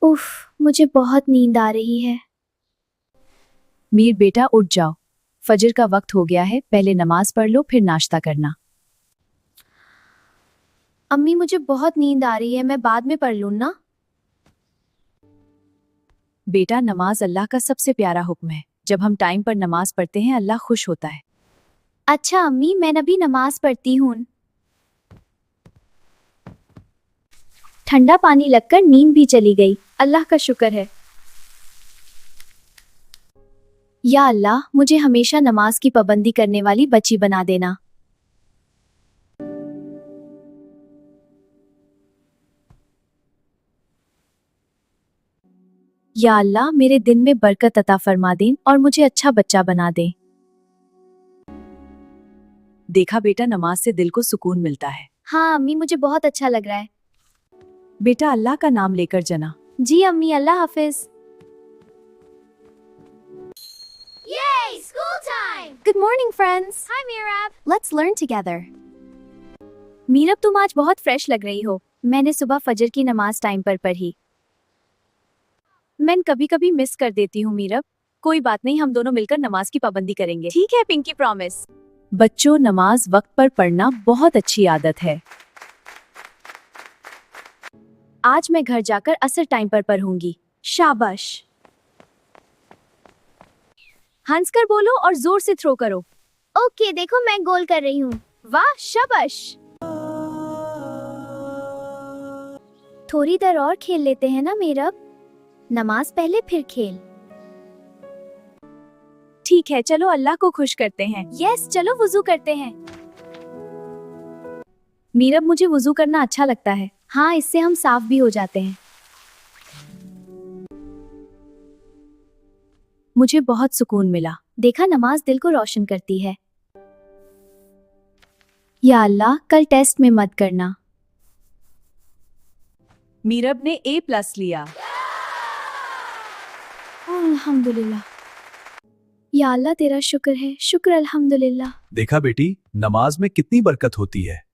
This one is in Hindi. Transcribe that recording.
उफ, मुझे बहुत नींद आ रही है। मीर बेटा उठ जाओ, फजर का वक्त हो गया है। पहले नमाज पढ़ लो, फिर नाश्ता करना। अम्मी मुझे बहुत नींद आ रही है, मैं बाद में पढ़ लूँ ना। बेटा, नमाज अल्लाह का सबसे प्यारा हुक्म है। जब हम टाइम पर नमाज पढ़ते हैं अल्लाह खुश होता है। अच्छा अम्मी, मैं अभी नमाज पढ़ती हूँ। ठंडा पानी लगकर नींद भी चली गई। अल्लाह का शुक्र है। या अल्लाह, मुझे हमेशा नमाज की पाबंदी करने वाली बच्ची बना देना। या अल्लाह, मेरे दिन में बरकत अता फरमा दें और मुझे अच्छा बच्चा बना दे। देखा बेटा, नमाज से दिल को सुकून मिलता है। हाँ अम्मी, मुझे बहुत अच्छा लग रहा है। बेटा, अल्लाह का नाम लेकर जना। जी अम्मी, अल्लाह हाफिज। Yay! School time! Good morning friends. Hi, Mirab. Let's learn together. Meerab, तुम आज बहुत फ्रेश लग रही हो। मैंने सुबह फजर की नमाज टाइम पर पढ़ी। मैं कभी कभी मिस कर देती हूँ मीरब। कोई बात नहीं, हम दोनों मिलकर नमाज की पाबंदी करेंगे। ठीक है पिंकी, प्रॉमिस। बच्चों, नमाज वक्त पर पढ़ना बहुत अच्छी आदत है। आज मैं घर जाकर असर टाइम पर पढ़ूंगी। शाबाश। हंसकर बोलो और जोर से थ्रो करो। ओके, देखो मैं गोल कर रही हूँ। वाह, शाबाश। थोड़ी देर और खेल लेते हैं ना मीरब। नमाज पहले फिर खेल। ठीक है, चलो अल्लाह को खुश करते हैं। यस, चलो वुजू करते हैं। मीरब, मुझे वुजू करना अच्छा लगता है। हाँ, इससे हम साफ भी हो जाते हैं। मुझे बहुत सुकून मिला। देखा, नमाज दिल को रोशन करती है। या अल्लाह, कल टेस्ट में मत करना। मीरब ने A+ लिया। अल्हम्दुलिल्लाह। या अल्लाह, तेरा शुक्र है। शुक्र अल्हम्दुलिल्लाह। देखा बेटी, नमाज में कितनी बरकत होती है।